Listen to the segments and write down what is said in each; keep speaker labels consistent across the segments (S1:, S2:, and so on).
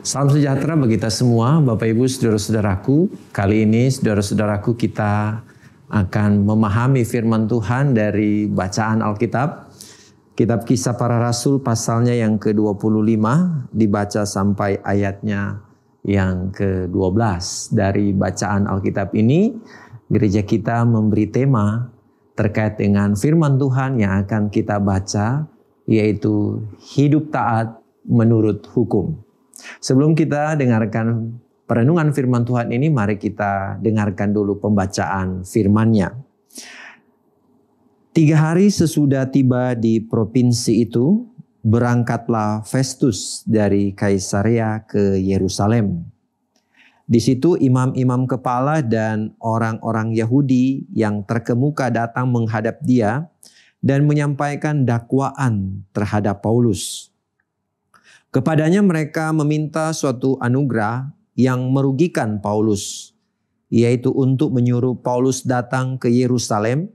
S1: Salam sejahtera bagi kita semua, Bapak Ibu, saudara-saudaraku. Kali ini, saudara-saudaraku, kita akan memahami firman Tuhan dari bacaan Alkitab. Kitab Kisah Para Rasul pasalnya yang ke-25, dibaca sampai ayatnya yang ke-12. Dari bacaan Alkitab ini, gereja kita memberi tema terkait dengan firman Tuhan yang akan kita baca, yaitu hidup taat menurut hukum. Sebelum kita dengarkan perenungan firman Tuhan ini, mari kita dengarkan dulu pembacaan firman-Nya. 3 hari sesudah tiba di provinsi itu, berangkatlah Festus dari Kaisarea ke Yerusalem. Di situ imam-imam kepala dan orang-orang Yahudi yang terkemuka datang menghadap dia dan menyampaikan dakwaan terhadap Paulus. Kepadanya mereka meminta suatu anugerah yang merugikan Paulus, yaitu untuk menyuruh Paulus datang ke Yerusalem,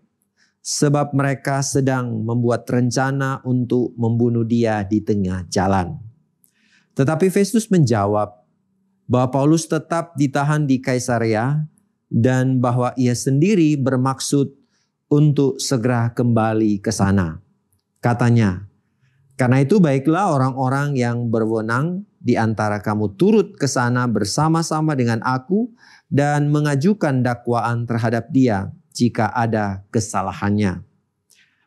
S1: sebab mereka sedang membuat rencana untuk membunuh dia di tengah jalan. Tetapi Festus menjawab bahwa Paulus tetap ditahan di Kaisarea dan bahwa ia sendiri bermaksud untuk segera kembali ke sana. Katanya, "Karena itu baiklah orang-orang yang berwenang di antara kamu turut ke sana bersama-sama dengan aku dan mengajukan dakwaan terhadap dia jika ada kesalahannya."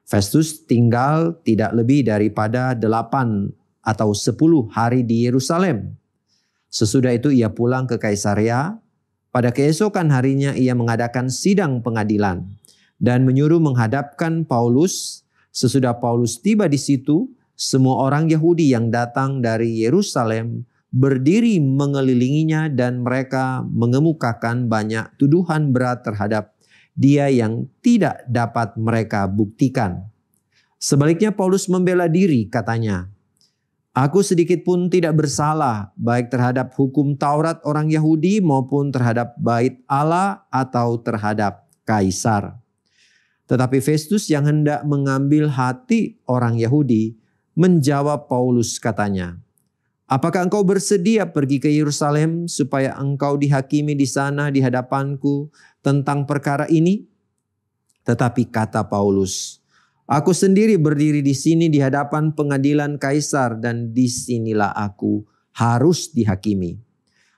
S1: Festus tinggal tidak lebih daripada 8 atau 10 hari di Yerusalem. Sesudah itu ia pulang ke Kaisarea. Pada keesokan harinya ia mengadakan sidang pengadilan dan menyuruh menghadapkan Paulus. Sesudah Paulus tiba di situ, semua orang Yahudi yang datang dari Yerusalem berdiri mengelilinginya dan mereka mengemukakan banyak tuduhan berat terhadap dia yang tidak dapat mereka buktikan. Sebaliknya Paulus membela diri, katanya, "Aku sedikit pun tidak bersalah baik terhadap hukum Taurat orang Yahudi maupun terhadap bait Allah atau terhadap Kaisar." Tetapi Festus yang hendak mengambil hati orang Yahudi menjawab Paulus, katanya, "Apakah engkau bersedia pergi ke Yerusalem supaya engkau dihakimi di sana di hadapanku tentang perkara ini?" Tetapi kata Paulus, "Aku sendiri berdiri di sini di hadapan pengadilan Kaisar dan disinilah aku harus dihakimi.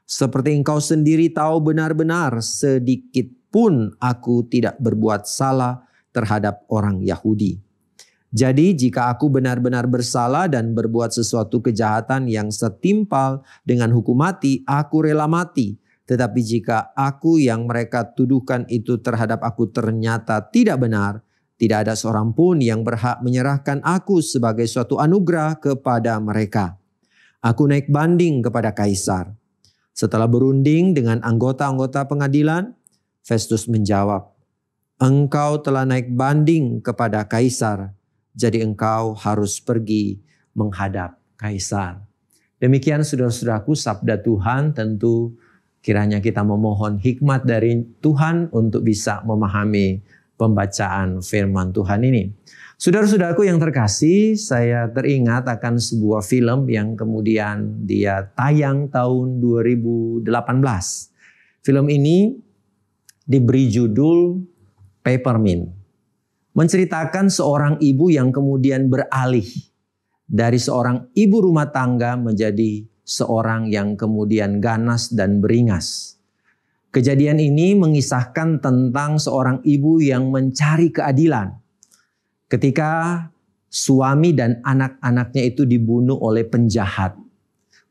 S1: Seperti engkau sendiri tahu benar-benar sedikit pun aku tidak berbuat salah terhadap orang Yahudi. Jadi jika aku benar-benar bersalah dan berbuat sesuatu kejahatan yang setimpal dengan hukum mati, aku rela mati. Tetapi jika aku yang mereka tuduhkan itu terhadap aku ternyata tidak benar, tidak ada seorang pun yang berhak menyerahkan aku sebagai suatu anugerah kepada mereka. Aku naik banding kepada Kaisar." Setelah berunding dengan anggota-anggota pengadilan, Festus menjawab, "Engkau telah naik banding kepada Kaisar. Jadi engkau harus pergi menghadap Kaisar." Demikian saudara-saudaraku sabda Tuhan. Tentu kiranya kita memohon hikmat dari Tuhan untuk bisa memahami pembacaan firman Tuhan ini. Saudara-saudaraku yang terkasih, saya teringat akan sebuah film yang kemudian dia tayang tahun 2018. Film ini diberi judul Peppermint. Menceritakan seorang ibu yang kemudian beralih dari seorang ibu rumah tangga menjadi seorang yang kemudian ganas dan beringas. Kejadian ini mengisahkan tentang seorang ibu yang mencari keadilan ketika suami dan anak-anaknya itu dibunuh oleh penjahat.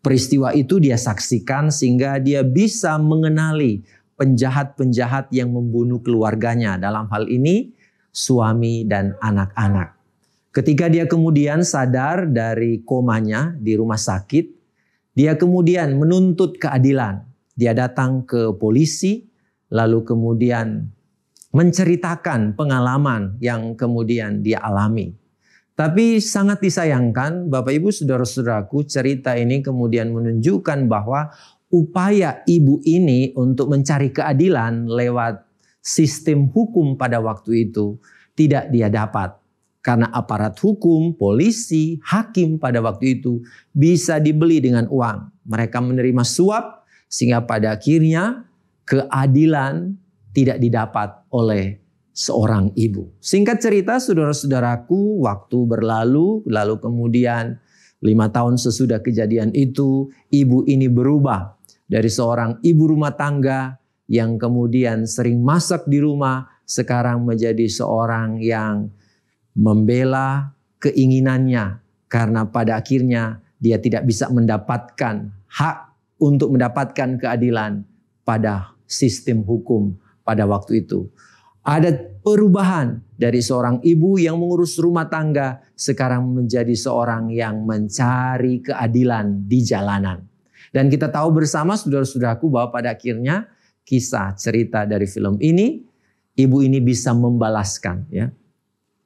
S1: Peristiwa itu dia saksikan sehingga dia bisa mengenali penjahat-penjahat yang membunuh keluarganya. Dalam hal ini suami dan anak-anak. Ketika dia kemudian sadar dari komanya di rumah sakit, dia kemudian menuntut keadilan. Dia datang ke polisi, lalu kemudian menceritakan pengalaman yang kemudian dia alami. Tapi sangat disayangkan, Bapak Ibu saudara-saudaraku, cerita ini kemudian menunjukkan bahwa upaya ibu ini untuk mencari keadilan lewat sistem hukum pada waktu itu tidak dia dapat. Karena aparat hukum, polisi, hakim pada waktu itu bisa dibeli dengan uang. Mereka menerima suap sehingga pada akhirnya keadilan tidak didapat oleh seorang ibu. Singkat cerita, saudara-saudaraku, waktu berlalu, lalu kemudian 5 tahun sesudah kejadian itu, ibu ini berubah dari seorang ibu rumah tangga yang kemudian sering masak di rumah, sekarang menjadi seorang yang membela keinginannya karena pada akhirnya dia tidak bisa mendapatkan hak untuk mendapatkan keadilan pada sistem hukum pada waktu itu. Ada perubahan dari seorang ibu yang mengurus rumah tangga sekarang menjadi seorang yang mencari keadilan di jalanan. Dan kita tahu bersama saudara-saudaraku bahwa pada akhirnya kisah cerita dari film ini, ibu ini bisa membalaskan ya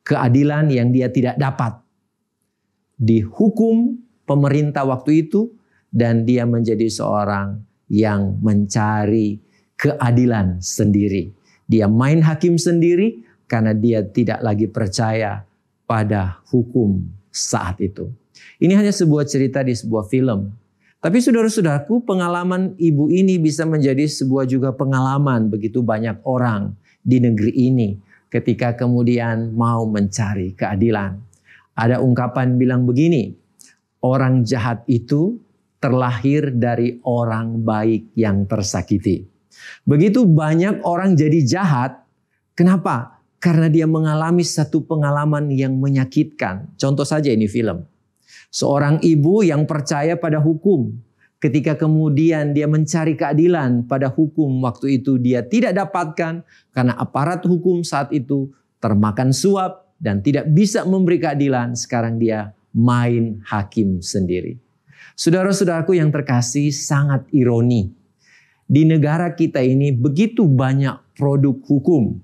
S1: keadilan yang dia tidak dapat dihukum pemerintah waktu itu, dan dia menjadi seorang yang mencari keadilan sendiri. Dia main hakim sendiri karena dia tidak lagi percaya pada hukum saat itu. Ini hanya sebuah cerita di sebuah film. Tapi saudara-saudaraku, pengalaman ibu ini bisa menjadi sebuah juga pengalaman begitu banyak orang di negeri ini ketika kemudian mau mencari keadilan. Ada ungkapan bilang begini, orang jahat itu terlahir dari orang baik yang tersakiti. Begitu banyak orang jadi jahat. Kenapa? Karena dia mengalami satu pengalaman yang menyakitkan. Contoh saja ini film. Seorang ibu yang percaya pada hukum. Ketika kemudian dia mencari keadilan pada hukum waktu itu dia tidak dapatkan. Karena aparat hukum saat itu termakan suap dan tidak bisa memberi keadilan. Sekarang dia main hakim sendiri. Saudara-saudaraku yang terkasih, sangat ironi. Di negara kita ini begitu banyak produk hukum.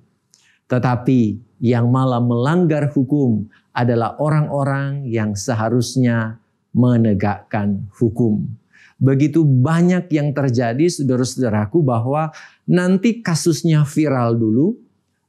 S1: Tetapi yang malah melanggar hukum adalah orang-orang yang seharusnya menegakkan hukum. Begitu banyak yang terjadi saudara-saudaraku bahwa nanti kasusnya viral dulu,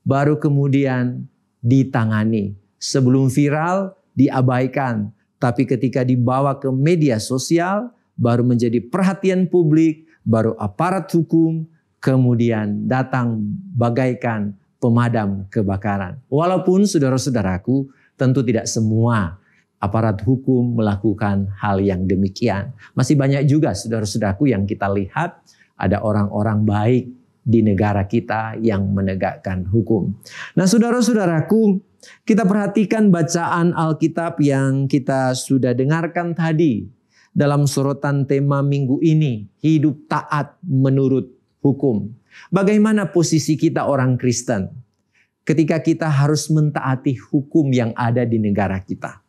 S1: baru kemudian ditangani. Sebelum viral diabaikan. Tapi ketika dibawa ke media sosial baru menjadi perhatian publik. Baru aparat hukum kemudian datang bagaikan pemadam kebakaran. Walaupun saudara-saudaraku tentu tidak semua aparat hukum melakukan hal yang demikian. Masih banyak juga saudara-saudaraku yang kita lihat ada orang-orang baik di negara kita yang menegakkan hukum. Nah saudara-saudaraku, kita perhatikan bacaan Alkitab yang kita sudah dengarkan tadi. Dalam sorotan tema minggu ini, hidup taat menurut hukum. Bagaimana posisi kita orang Kristen ketika kita harus mentaati hukum yang ada di negara kita?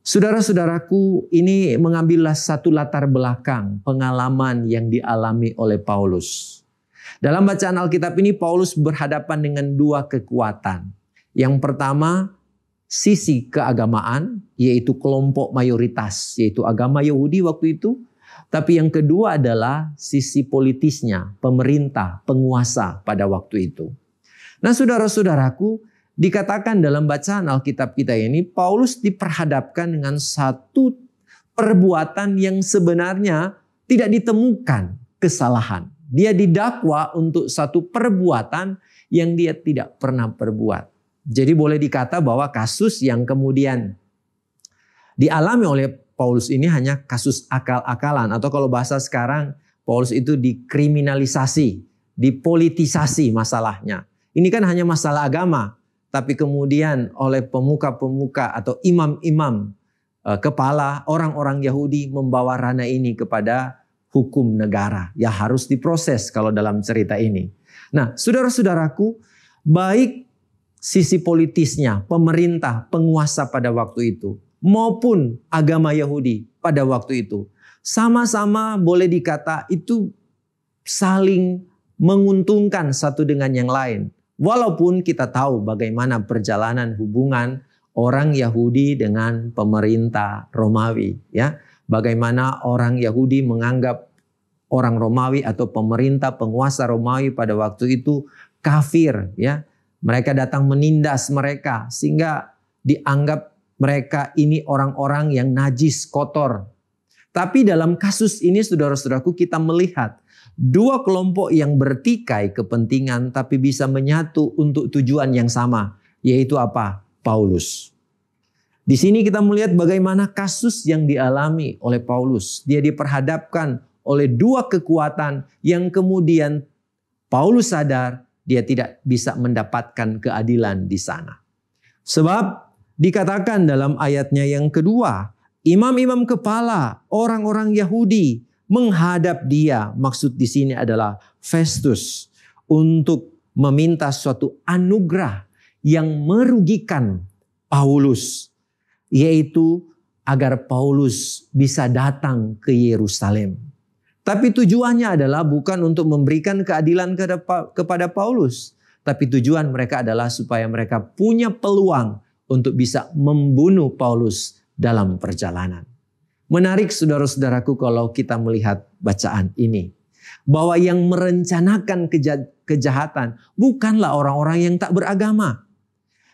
S1: Saudara-saudaraku, ini mengambillah satu latar belakang pengalaman yang dialami oleh Paulus. Dalam bacaan Alkitab ini, Paulus berhadapan dengan dua kekuatan. Yang pertama, sisi keagamaan, yaitu kelompok mayoritas, yaitu agama Yahudi waktu itu. Tapi yang kedua adalah sisi politisnya, pemerintah, penguasa pada waktu itu. Nah saudara-saudaraku, dikatakan dalam bacaan Alkitab kita ini, Paulus diperhadapkan dengan satu perbuatan yang sebenarnya tidak ditemukan kesalahan. Dia didakwa untuk satu perbuatan yang dia tidak pernah perbuat. Jadi boleh dikata bahwa kasus yang kemudian dialami oleh Paulus ini hanya kasus akal-akalan. Atau kalau bahasa sekarang, Paulus itu dikriminalisasi, dipolitisasi masalahnya. Ini kan hanya masalah agama. Tapi kemudian oleh pemuka-pemuka atau imam-imam kepala orang-orang Yahudi membawa ranah ini kepada hukum negara. Ya harus diproses kalau dalam cerita ini. Nah saudara-saudaraku, baik sisi politisnya, pemerintah, penguasa pada waktu itu, maupun agama Yahudi pada waktu itu, sama-sama boleh dikata itu saling menguntungkan satu dengan yang lain. Walaupun kita tahu bagaimana perjalanan hubungan orang Yahudi dengan pemerintah Romawi, ya, bagaimana orang Yahudi menganggap orang Romawi atau pemerintah penguasa Romawi pada waktu itu kafir, ya. Mereka datang menindas mereka sehingga dianggap mereka ini orang-orang yang najis, kotor. Tapi dalam kasus ini saudara-saudaraku kita melihat dua kelompok yang bertikai kepentingan tapi bisa menyatu untuk tujuan yang sama. Yaitu apa? Paulus. Di sini kita melihat bagaimana kasus yang dialami oleh Paulus. Dia diperhadapkan oleh dua kekuatan yang kemudian Paulus sadar dia tidak bisa mendapatkan keadilan di sana. Sebab dikatakan dalam ayatnya yang kedua, imam-imam kepala orang-orang Yahudi menghadap dia, maksud di sini adalah Festus, untuk meminta suatu anugerah yang merugikan Paulus, yaitu agar Paulus bisa datang ke Yerusalem. Tapi tujuannya adalah bukan untuk memberikan keadilan kepada Paulus, tapi tujuan mereka adalah supaya mereka punya peluang untuk bisa membunuh Paulus dalam perjalanan. Menarik saudara-saudaraku kalau kita melihat bacaan ini. Bahwa yang merencanakan kejahatan bukanlah orang-orang yang tak beragama.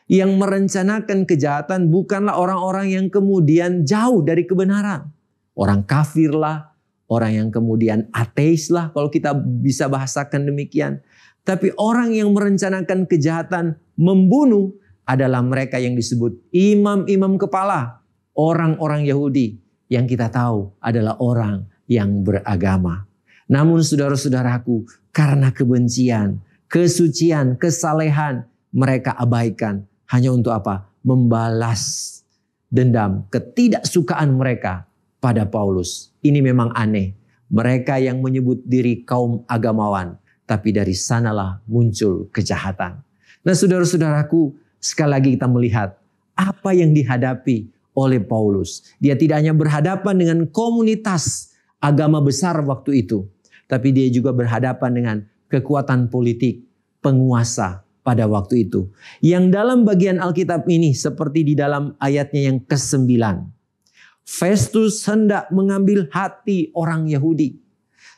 S1: Yang merencanakan kejahatan bukanlah orang-orang yang kemudian jauh dari kebenaran. Orang kafir lah, orang yang kemudian ateis lah kalau kita bisa bahasakan demikian. Tapi orang yang merencanakan kejahatan membunuh adalah mereka yang disebut imam-imam kepala. Orang-orang Yahudi yang kita tahu adalah orang yang beragama. Namun saudara-saudaraku, karena kebencian, kesucian, kesalehan, mereka abaikan. Hanya untuk apa? Membalas dendam, ketidaksukaan mereka pada Paulus. Ini memang aneh. Mereka yang menyebut diri kaum agamawan, tapi dari sanalah muncul kejahatan. Nah saudara-saudaraku, sekali lagi kita melihat apa yang dihadapi oleh Paulus. Dia tidak hanya berhadapan dengan komunitas agama besar waktu itu, tapi dia juga berhadapan dengan kekuatan politik penguasa pada waktu itu. Yang dalam bagian Alkitab ini seperti di dalam ayatnya yang ke-9. Festus hendak mengambil hati orang Yahudi.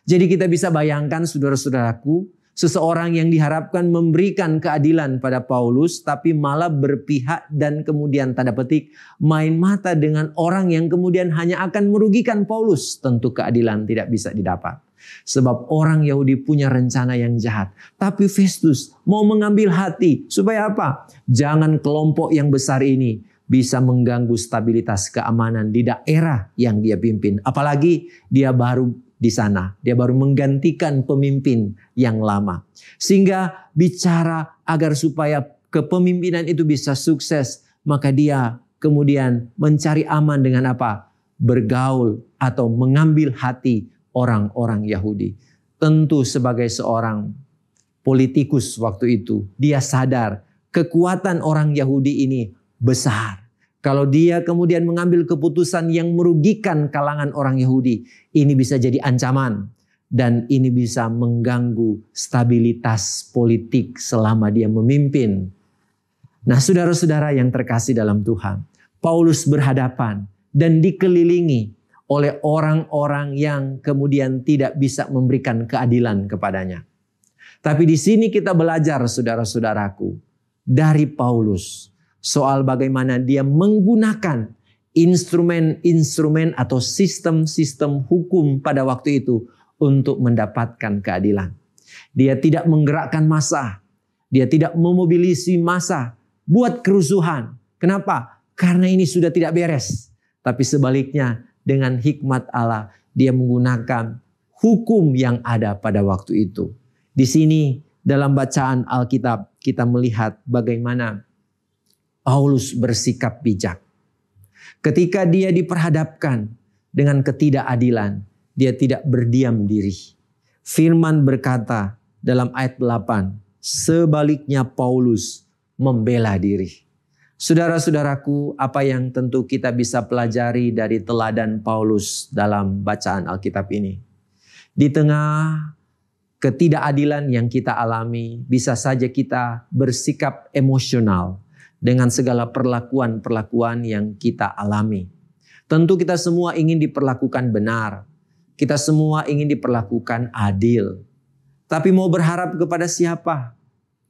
S1: Jadi kita bisa bayangkan saudara-saudaraku, seseorang yang diharapkan memberikan keadilan pada Paulus, tapi malah berpihak dan kemudian tanda petik main mata dengan orang yang kemudian hanya akan merugikan Paulus. Tentu keadilan tidak bisa didapat. Sebab orang Yahudi punya rencana yang jahat. Tapi Festus mau mengambil hati. Supaya apa? Jangan kelompok yang besar ini bisa mengganggu stabilitas keamanan di daerah yang dia pimpin. Apalagi dia baru di sana. Dia baru menggantikan pemimpin yang lama. Sehingga bicara agar supaya kepemimpinan itu bisa sukses. Maka dia kemudian mencari aman dengan apa? Bergaul atau mengambil hati orang-orang Yahudi. Tentu sebagai seorang politikus waktu itu, dia sadar kekuatan orang Yahudi ini besar. Kalau dia kemudian mengambil keputusan yang merugikan kalangan orang Yahudi, ini bisa jadi ancaman. Dan ini bisa mengganggu stabilitas politik selama dia memimpin. Nah saudara-saudara yang terkasih dalam Tuhan, Paulus berhadapan dan dikelilingi oleh orang-orang yang kemudian tidak bisa memberikan keadilan kepadanya. Tapi di sini kita belajar saudara-saudaraku dari Paulus soal bagaimana dia menggunakan instrumen-instrumen atau sistem-sistem hukum pada waktu itu untuk mendapatkan keadilan. Dia tidak menggerakkan massa, dia tidak memobilisasi massa buat kerusuhan. Kenapa? Karena ini sudah tidak beres. Tapi sebaliknya, dengan hikmat Allah, dia menggunakan hukum yang ada pada waktu itu. Di sini dalam bacaan Alkitab kita melihat bagaimana Paulus bersikap bijak. Ketika dia diperhadapkan dengan ketidakadilan, dia tidak berdiam diri. Firman berkata dalam ayat 8, sebaliknya Paulus membela diri. Saudara-saudaraku, apa yang tentu kita bisa pelajari dari teladan Paulus dalam bacaan Alkitab ini? Di tengah ketidakadilan yang kita alami, bisa saja kita bersikap emosional dengan segala perlakuan-perlakuan yang kita alami. Tentu kita semua ingin diperlakukan benar. Kita semua ingin diperlakukan adil. Tapi mau berharap kepada siapa?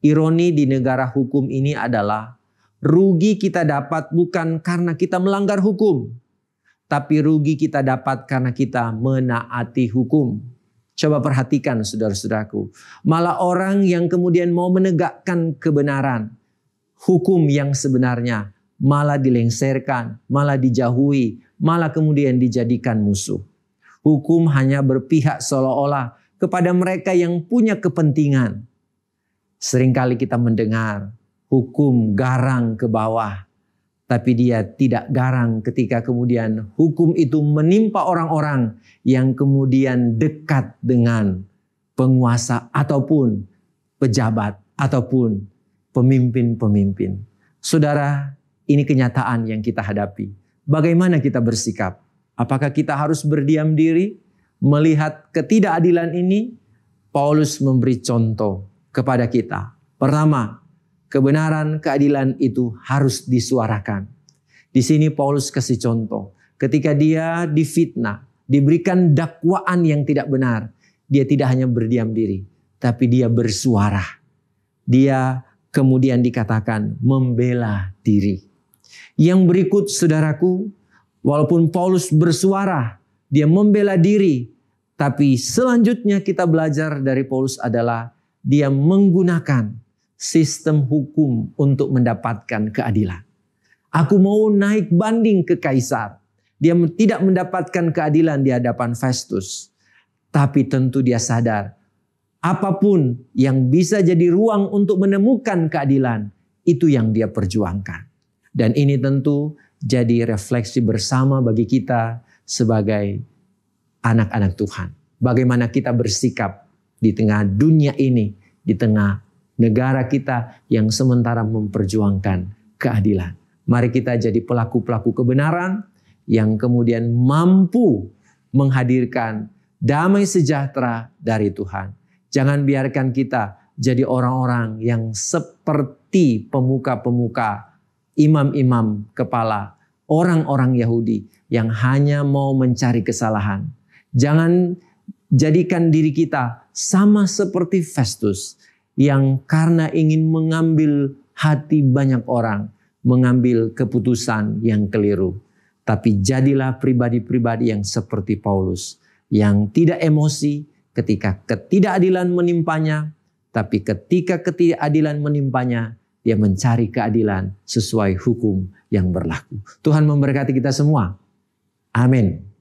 S1: Ironi di negara hukum ini adalah rugi kita dapat bukan karena kita melanggar hukum, tapi rugi kita dapat karena kita menaati hukum. Coba perhatikan saudara-saudaraku. Malah orang yang kemudian mau menegakkan kebenaran, hukum yang sebenarnya malah dilengsarkan, malah dijauhi, malah kemudian dijadikan musuh. Hukum hanya berpihak seolah-olah kepada mereka yang punya kepentingan. Seringkali kita mendengar hukum garang ke bawah, tapi dia tidak garang ketika kemudian hukum itu menimpa orang-orang yang kemudian dekat dengan penguasa ataupun pejabat ataupun pemimpin-pemimpin. Saudara, ini kenyataan yang kita hadapi. Bagaimana kita bersikap? Apakah kita harus berdiam diri melihat ketidakadilan ini? Paulus memberi contoh kepada kita. Pertama, kebenaran, keadilan itu harus disuarakan. Di sini Paulus kasih contoh. Ketika dia difitnah, diberikan dakwaan yang tidak benar, dia tidak hanya berdiam diri, tapi dia bersuara. Dia kemudian dikatakan membela diri. Yang berikut saudaraku, walaupun Paulus bersuara, dia membela diri, tapi selanjutnya kita belajar dari Paulus adalah dia menggunakan sistem hukum untuk mendapatkan keadilan. Aku mau naik banding ke Kaisar. Dia tidak mendapatkan keadilan di hadapan Festus. Tapi tentu dia sadar, apapun yang bisa jadi ruang untuk menemukan keadilan, itu yang dia perjuangkan. Dan ini tentu jadi refleksi bersama bagi kita sebagai anak-anak Tuhan. Bagaimana kita bersikap di tengah dunia ini, di tengah negara kita yang sementara memperjuangkan keadilan. Mari kita jadi pelaku-pelaku kebenaran yang kemudian mampu menghadirkan damai sejahtera dari Tuhan. Jangan biarkan kita jadi orang-orang yang seperti pemuka-pemuka, imam-imam kepala, orang-orang Yahudi yang hanya mau mencari kesalahan. Jangan jadikan diri kita sama seperti Festus yang karena ingin mengambil hati banyak orang, mengambil keputusan yang keliru. Tapi jadilah pribadi-pribadi yang seperti Paulus, yang tidak emosi ketika ketidakadilan menimpanya, tapi ketika ketidakadilan menimpanya, dia mencari keadilan sesuai hukum yang berlaku. Tuhan memberkati kita semua. Amin.